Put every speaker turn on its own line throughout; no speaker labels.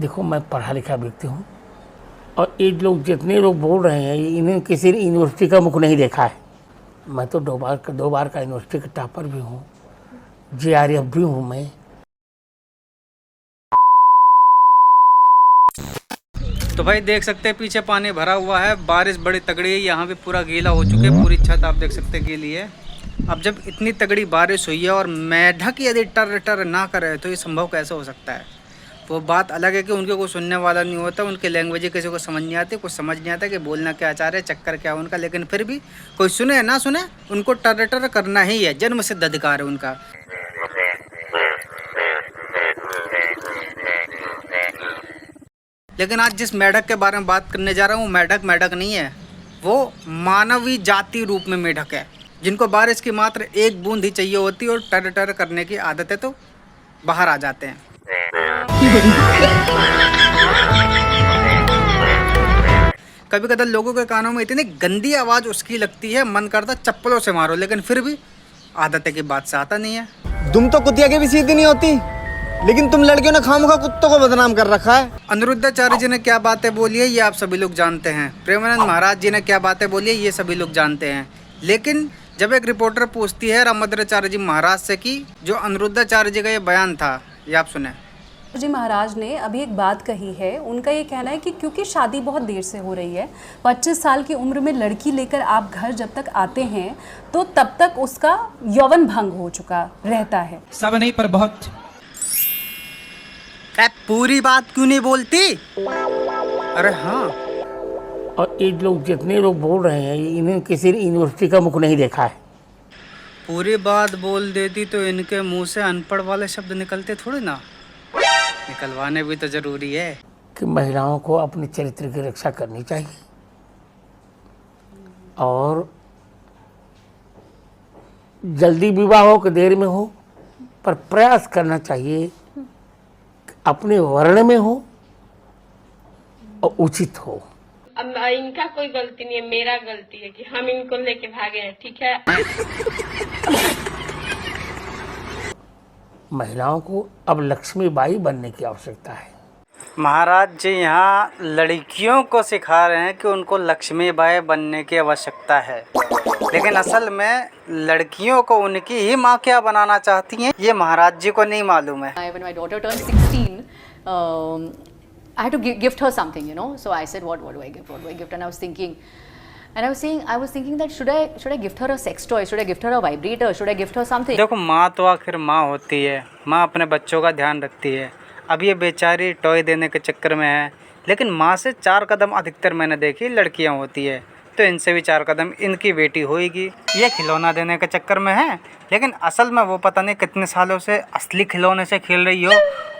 देखो, मैं पढ़ा लिखा व्यक्ति हूँ और ये लोग जितने लोग बोल रहे हैं इन्हें किसी यूनिवर्सिटी का मुख नहीं देखा है। मैं तो दो बार का यूनिवर्सिटी का टॉपर भी हूँ, JRF भी हूँ मैं।
तो भाई देख सकते हैं पीछे पानी भरा हुआ है, बारिश बड़ी तगड़ी है, यहाँ पे पूरा गीला हो चुके हैं, पूरी छत आप देख सकते हैं गीली है। अब जब इतनी तगड़ी बारिश हुई है और मेढक यदि टर टर ना करे तो ये संभव कैसे हो सकता है। वो बात अलग है कि उनके कोई सुनने वाला नहीं होता, उनकी लैंग्वेज किसी को समझ नहीं आती, कुछ समझ नहीं आता कि बोलना क्या चाह रहे, चक्कर क्या है उनका, लेकिन फिर भी कोई सुने या ना सुने उनको टर टर करना ही है, जन्म सिद्ध अधिकार है उनका। लेकिन आज जिस मेढक के बारे में बात करने जा रहा हूँ, मेढक नहीं है, वो मानवीय जाति रूप में मेढक है, जिनको बारिश की मात्र एक बूंद ही चाहिए होती है और टर टर करने की आदत है तो बाहर आ जाते हैं। कभी कभी लोगों के कानों में इतनी गंदी आवाज उसकी लगती है, मन करता चप्पलों से मारो, लेकिन फिर भी आदत की बात से आता नहीं है।
तुम तो कुतिया की भी सीधी नहीं होती, लेकिन तुम लड़कियों ने खामखा कुत्तों को बदनाम कर रखा है।
अनिरुद्धाचार्य जी ने क्या बातें बोली है ये आप सभी लोग जानते हैं, प्रेमानंद महाराज जी ने क्या बातें बोली है ये सभी लोग जानते हैं, लेकिन जब एक रिपोर्टर पूछती है रामभद्राचार्य जी महाराज से कि जो अनिरुद्धाचार्य जी का ये बयान था, ये आप सुने।
जी महाराज ने अभी एक बात कही है, उनका ये कहना है कि क्योंकि शादी बहुत देर से हो रही है, 25 साल की उम्र में लड़की लेकर आप घर जब तक आते हैं तो तब तक उसका यौवन भंग हो चुका रहता है।
सब नहीं पर बहुत।
पूरी बात क्यों नहीं बोलती? अरे हाँ।
और ये लोग जितने लोग बोल रहे हैं इन्हें किसी यूनिवर्सिटी का मुख नहीं देखा है।
पूरी बात बोल देती तो इनके मुंह से अनपढ़ वाले शब्द निकलते थोड़ी ना, निकलवाने भी तो जरूरी है
कि महिलाओं को अपने चरित्र की रक्षा करनी चाहिए और जल्दी विवाह हो कि देर में हो, पर प्रयास करना चाहिए अपने वर्ण में हो और उचित हो।
अब इनका कोई गलती नहीं है, मेरा गलती है कि हम इनको लेके भागे हैं, ठीक है।
महिलाओं को अब लक्ष्मीबाई बनने की आवश्यकता है।
महाराज जी यहाँ लड़कियों को सिखा रहे हैं कि उनको लक्ष्मीबाई बनने की आवश्यकता है, लेकिन असल में लड़कियों को उनकी ही माँ क्या बनाना चाहती हैं ये महाराज जी को नहीं मालूम है।
When my daughter turned 16, I had to gift her something, you know. So I said, what do I gift? What do I gift? And I was thinking that should I gift her a sex toy? Should I gift her a vibrator? Should I gift her something?
देखो, माँ तो आखिर माँ होती है, माँ अपने बच्चों का ध्यान रखती है। अब ये बेचारी टॉय देने के चक्कर में है, लेकिन माँ से 4 कदम अधिकतर मैंने देखी लड़कियाँ होती है, तो इनसे भी 4 कदम इनकी बेटी होएगी। ये खिलौना देने के चक्कर में है, लेकिन असल में वो पता नहीं कितने सालों से असली खिलौने से खेल रही हो,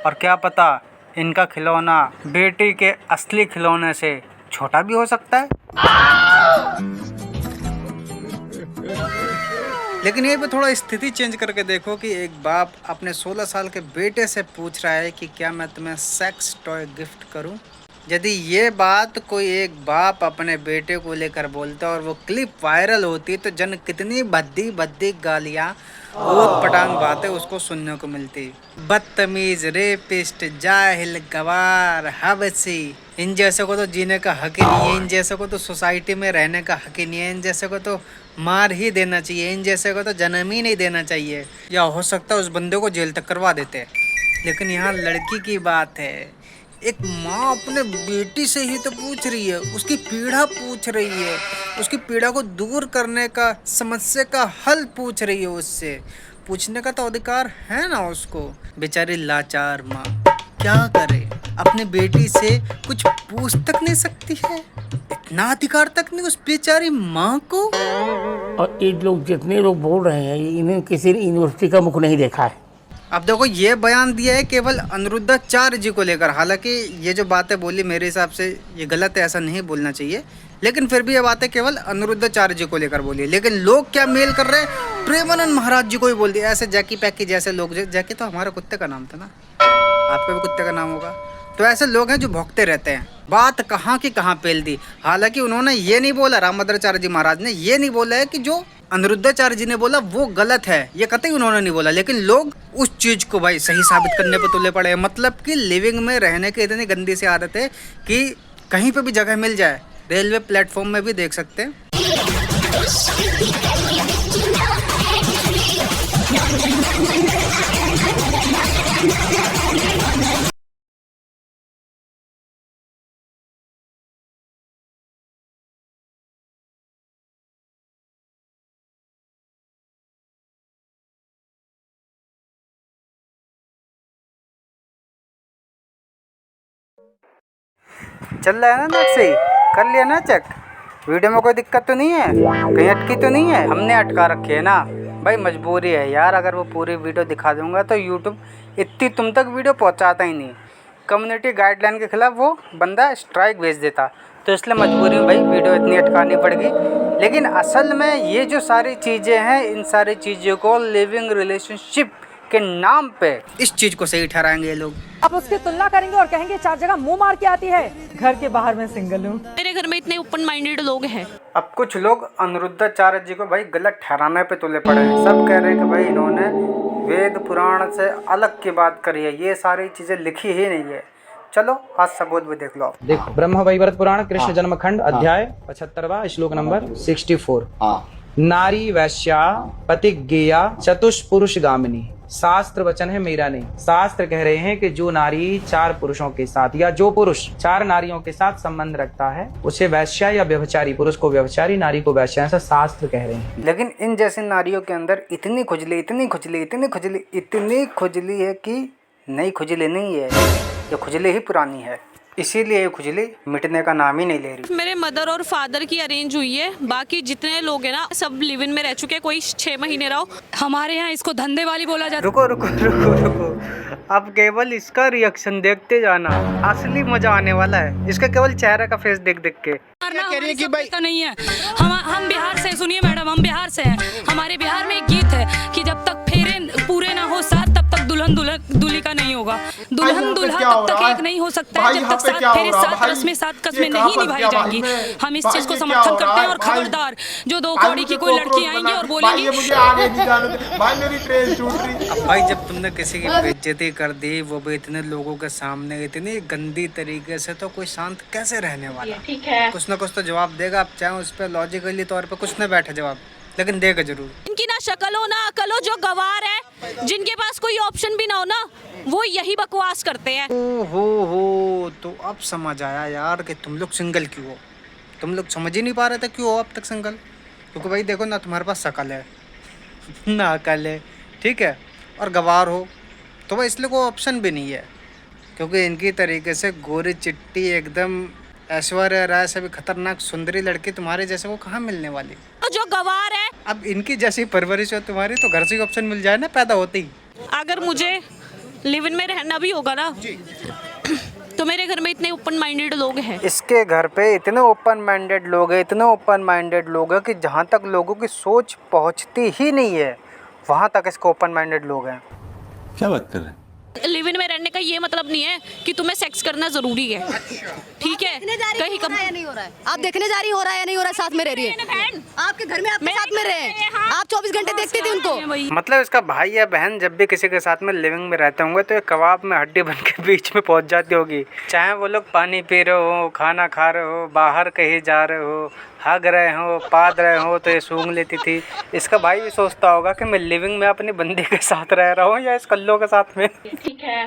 और क्या पता इनका खिलौना बेटी के असली खिलौने से छोटा भी हो सकता है। लेकिन ये भी थोड़ा स्थिति चेंज करके देखो कि एक बाप अपने 16 साल के बेटे से पूछ रहा है कि क्या मैं तुम्हें सेक्स टॉय गिफ्ट करूं। यदि ये बात कोई एक बाप अपने बेटे को लेकर बोलता और वो क्लिप वायरल होती तो जन कितनी भद्दी भद्दी गालियाँ ऊट पटांग बातें उसको सुनने को मिलती। बदतमीज, रेपिस्ट, जाहिल, गवार, हवसी, इन जैसे को तो जीने का हक ही नहीं है, इन जैसे को तो सोसाइटी में रहने का हक ही नहीं है, इन जैसे को तो मार ही देना चाहिए, इन जैसे को तो जन्म ही नहीं देना चाहिए, या हो सकता है उस बंदे को जेल तक करवा देते। लेकिन यहाँ लड़की की बात है, एक माँ अपने बेटी से ही तो पूछ रही है, उसकी पीड़ा पूछ रही है, उसकी पीड़ा को दूर करने का, समस्या का हल पूछ रही है, उससे पूछने का तो अधिकार है ना उसको। बेचारी लाचार माँ क्या करे, अपनी बेटी से कुछ पूछ तक नहीं सकती है, इतना अधिकार तक नहीं उस बेचारी माँ को।
और ये लोग जितने लोग बोल रहे हैं इन्हें किसी यूनिवर्सिटी का मुख नहीं देखा है।
अब देखो, ये बयान दिया है केवल अनिरुद्धाचार्य जी को लेकर, हालांकि ये जो बातें बोली मेरे हिसाब से ये गलत है, ऐसा नहीं बोलना चाहिए, लेकिन फिर भी ये बातें केवल अनिरुद्धाचार्य जी को लेकर बोली है। लेकिन लोग क्या मेल कर रहे हैं, प्रेमानंद महाराज जी को ही बोल दिया। ऐसे जैकी पैकी जैसे लोग, जैकी तो हमारे कुत्ते का नाम था ना, आपका भी कुत्ते का नाम होगा, तो ऐसे लोग हैं जो भौंकते रहते हैं। बात कहाँ की कहाँ पेल दी। हालांकि उन्होंने ये नहीं बोला, रामभद्राचार्य जी महाराज ने ये नहीं बोला है कि जो अनिरुद्धाचार्य जी ने बोला वो गलत है, ये कतई उन्होंने नहीं बोला, लेकिन लोग उस चीज को भाई सही साबित करने पे तुले पड़े हैं। मतलब कि लिविंग में रहने की इतनी गंदी सी आदत है कि कहीं पे भी जगह मिल जाए, रेलवे प्लेटफॉर्म में भी देख सकते हैं। चल रहा है ना नेट से ही? कर लिया ना चेक? वीडियो में कोई दिक्कत तो नहीं है? कहीं अटकी तो नहीं है? हमने अटका रखी है ना भाई, मजबूरी है यार। अगर वो पूरी वीडियो दिखा दूंगा तो यूट्यूब इतनी तुम तक वीडियो पहुंचाता ही नहीं। कम्युनिटी गाइडलाइन के खिलाफ वो बंदा स्ट्राइक भेज देता, तो इसलिए मजबूरी में भाई वीडियो इतनी अटकानी पड़ गई। लेकिन असल में ये जो सारी चीज़ें हैं, इन सारी चीज़ों को लिविंग रिलेशनशिप के नाम पे इस चीज़ को सही ठहराएंगे ये लोग।
आप उसकी तुलना करेंगे और कहेंगे चार जगह मुंह मार के आती है, घर के बाहर मैं सिंगल हूँ।
मेरे घर में इतने ओपन माइंडेड लोग हैं।
अब कुछ लोग अनिरुद्धाचार्य जी को भाई गलत ठहराने पे तुले पड़े हैं। सब कह रहे हैं कि भाई इन्होंने वेद पुराण से अलग की बात करी है, ये सारी चीज़ें लिखी ही नहीं है। चलो आज सबूत भी देख लो आप।
देखो ब्रह्म वैवर्त पुराण कृष्ण जन्मखंड अध्याय 75 श्लोक नंबर 64। नारी वैश्या पतिज्ञेया चतुष्पुरुष गामिनी। शास्त्र वचन है, मेरा नहीं। शास्त्र कह रहे हैं कि जो नारी 4 पुरुषों के साथ या जो पुरुष 4 नारियों के साथ संबंध रखता है उसे वैश्या या व्यभिचारी, पुरुष को व्यभिचारी, नारी को वैश्या, ऐसा शास्त्र कह रहे हैं।
लेकिन इन जैसी नारियों के अंदर इतनी खुजली इतनी खुजली इतनी खुजली इतनी खुजली है कि नई खुजली नहीं है, ये खुजली ही पुरानी है। इसीलिए ये खुजली मिटने का नाम ही नहीं ले रही।
मेरे मदर और फादर की अरेंज हुई है, बाकी जितने लोग हैं ना सब लिव इन में रह चुके हैं। कोई 6 महीने रहो। हमारे यहाँ इसको धंधे वाली बोला जाता है।
रुको रुको रुको रुको, अब केवल इसका रिएक्शन देखते जाना, असली मजा आने वाला है इसका केवल चेहरे का फेस देख देख के।
कह रही है कि भाई नहीं है, हम बिहार से, सुनिए मैडम, हम बिहार से हैं। हमारे बिहार में एक गीत है कि जब तक फेरे पूरे ना हो साथ तब तक दुल्हन दूल्हे का नहीं होगा। दुल्हन दूल्हा तब तक एक नहीं हो सकता है जब तक सात फेरे सात कस्में नहीं निभाई जाएंगी। हम इस चीज को समर्थन करते हैं। और खबरदार जो 2 कौड़ी की कोई लड़की आएंगी और बोलेंगी
अब भाई जब तुमने किसी की बेइज्जती कर दी, वो भी इतने लोगों के सामने इतनी गंदी तरीके से, तो कोई शांत कैसे रहने वाला?
ठीक है,
कुछ ना कुछ तो जवाब देगा। आप चाहे उस पर लॉजिकली तौर पे कुछ न बैठे जवाब, लेकिन देगा जरूर।
इनकी ना शक्ल हो ना अकल हो, जो गवार है, जिनके पास कोई ऑप्शन भी ना हो ना, वो यही बकवास करते हैं।
हो तो अब समझ आया यार कि तुम लोग सिंगल क्यों हो। तुम लोग समझ ही नहीं पा रहे थे क्यों हो अब तक सिंगल। क्योंकि भाई देखो ना, तुम्हारे पास शकल है ना अकल है, ठीक है, और गवार हो, तो भाई इसलिए कोई ऑप्शन भी नहीं है। क्योंकि इनकी तरीके से गोरी चिट्टी एकदम ऐश्वर्या राय से भी खतरनाक सुंदरी लड़की तुम्हारे जैसे वो कहाँ मिलने वाली।
जो गवार है,
अब इनकी जैसी परवरिश हो तुम्हारी, तो घर से ही ऑप्शन मिल जाए ना पैदा होते ही।
अगर मुझे लिव इन में रहना भी होगा ना, तो मेरे घर में इतने ओपन माइंडेड लोग हैं।
इसके घर पे इतने ओपन माइंडेड लोग हैं, इतने ओपन माइंडेड लोग हैं कि जहाँ तक लोगों की सोच पहुँचती ही नहीं है, वहाँ तक इसके ओपन माइंडेड लोग हैं।
क्या बात कर रहे हैं?
लिव इन में रहने का ये मतलब नहीं है कि तुम्हें सेक्स करना जरूरी है, ठीक है? कहीं कम
नहीं हो रहा है, आप देखने जा रही हो रहा है या नहीं हो रहा है, साथ में रह रही है आपके घर में, आपके साथ में रहे, आप 24 घंटे देखती थी उनको।
मतलब इसका भाई या बहन जब भी किसी के साथ में लिविंग में रहते होंगे तो ये कबाब में हड्डी बन के बीच में पहुंच जाती होगी। चाहे वो लोग पानी पी रहे हो, खाना खा रहे हो, बाहर कहीं जा रहे हो, हग रहे हो, पाद रहे हो, तो ये सूंघ लेती थी। इसका भाई भी सोचता होगा कि मैं लिविंग में अपनी बंदी के साथ रह रहा हूँ या इस कल्लो के साथ में।
ठीक है।